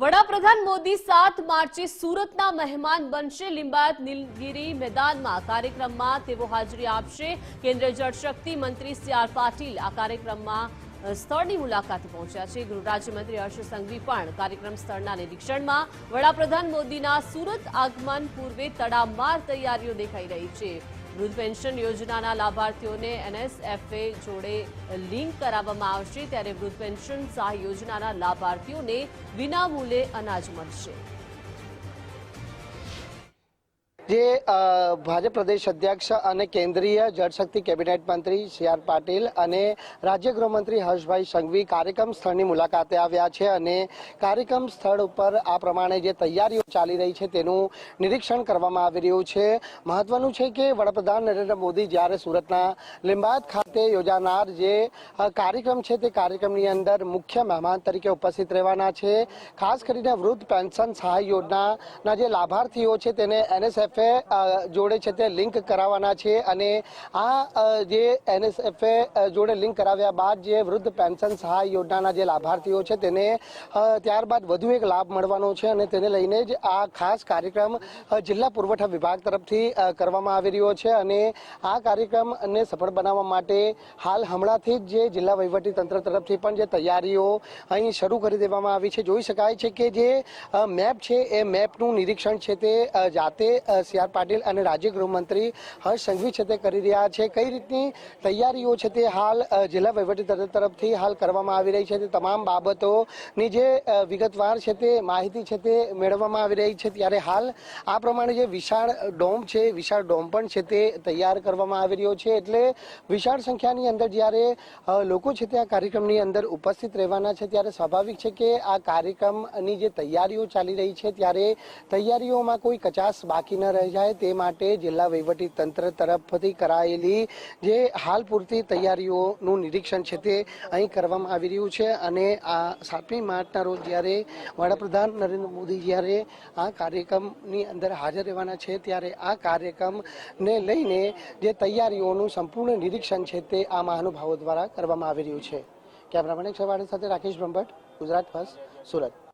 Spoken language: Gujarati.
વડાપ્રધાન મોદી 7 માર્ચે સુરતના મહેમાન બનશે। લિંબાયત નીલગિરી મેદાનમાં કાર્યક્રમમાં તેઓ હાજરી આપશે। કેન્દ્રીય જળશક્તિ મંત્રી સી.આર. પાટીલ આ કાર્યક્રમમાં સ્થળની મુલાકાતે પહોંચ્યા છે। ગૃહ રાજ્યમંત્રી હર્ષ સંઘવી પણ કાર્યક્રમ સ્થળના નિરીક્ષણમાં। વડાપ્રધાન મોદીના સુરત આગમન પૂર્વે તડામાર તૈયારીઓ દેખાઈ રહી છે। વૃદ્ધ પેન્શન યોજનાના લાભાર્થીઓને એનએસએફએ જોડે લિંક કરાવવામાં આવશે, ત્યારે વૃદ્ધ પેન્શન સહાય યોજનાના લાભાર્થીઓને વિનામૂલ્યે અનાજ મળશે। જે ભાજપ પ્રદેશ અધ્યક્ષ અને કેન્દ્રીય જળશક્તિ કેબિનેટ મંત્રી સી.આર. પાટીલ અને રાજ્ય ગૃહમંત્રી હર્ષભાઈ સંઘવી કાર્યક્રમ સ્થળની મુલાકાતે આવ્યા છે અને કાર્યક્રમ સ્થળ ઉપર આ પ્રમાણે જે તૈયારીઓ ચાલી રહી છે તેનું નિરીક્ષણ કરવામાં આવી રહ્યું છે। મહત્વનું છે કે વડાપ્રધાન નરેન્દ્ર મોદી જ્યારે સુરતના લિંબાયત ખાતે યોજાનાર જે કાર્યક્રમ છે તે કાર્યક્રમની અંદર મુખ્ય મહેમાન તરીકે ઉપસ્થિત રહેવાના છે। ખાસ કરીને વૃદ્ધ પેન્શન સહાય યોજનાના જે લાભાર્થીઓ છે તેને એનએસએફ જોડે છે તે લિંક કરાવવાના છે અને આ જે એનએસએફએ જોડે લિંક કરાવ્યા બાદ જે વૃદ્ધ પેન્શન સહાય યોજનાના જે લાભાર્થીઓ છે તેને ત્યારબાદ વધુ એક લાભ મળવાનો છે અને તેને લઈને જ આ ખાસ કાર્યક્રમ જિલ્લા પુરવઠા વિભાગ તરફથી કરવામાં આવી રહ્યો છે અને આ કાર્યક્રમને સફળ બનાવવા માટે હાલ હમણાંથી જ જે જિલ્લા વહીવટી તંત્ર તરફથી પણ જે તૈયારીઓ અહીં શરૂ કરી દેવામાં આવી છે। જોઈ શકાય છે કે જે મેપ છે એ મેપનું નિરીક્ષણ છે તે જાતે સી.આર. પાટીલ અને રાજ્ય ગૃહમંત્રી હર્ષ સંઘવી છે તે કરી રહ્યા છે। કઈ રીતની તૈયારીઓ છે તે હાલ જિલ્લા વહીવટી તરફથી હાલ કરવામાં આવી રહી છે તે તમામ બાબતોની જે વિગતવાર છે તે માહિતી છે તે મેળવવામાં આવી રહી છે। ત્યારે હાલ આ પ્રમાણે જે વિશાળ ડોમ છે, વિશાળ ડોમ પણ છે તે તૈયાર કરવામાં આવી રહ્યો છે, એટલે વિશાળ સંખ્યાની અંદર જ્યારે લોકો છે તે આ કાર્યક્રમની અંદર ઉપસ્થિત રહેવાના છે ત્યારે સ્વાભાવિક છે કે આ કાર્યક્રમની જે તૈયારીઓ ચાલી રહી છે ત્યારે તૈયારીઓમાં કોઈ કચાશ બાકી ન રહી જાય તે માટે જિલ્લા વહીવટી તંત્ર તરફથી કરાયેલી જે હાલ પૂરતી તૈયારીઓનું નિરીક્ષણ છે તે અહીં કરવામાં આવી રહ્યું છે અને આ 7મી માર્ચના રોજ જ્યારે વડાપ્રધાન નરેન્દ્ર મોદી જ્યારે આ કાર્યક્રમની અંદર હાજર રહેવાના છે ત્યારે આ કાર્યક્રમને લઈને જે તૈયારીઓનું સંપૂર્ણ નિરીક્ષણ છે તે આ મહાનુભાવો દ્વારા કરવામાં આવી રહ્યું છે। કેમેરામેન શેવાડી સાથે રાકેશ બ્રહ્મભટ્ટ, ગુજરાત ફર્સ્ટ, સુરત।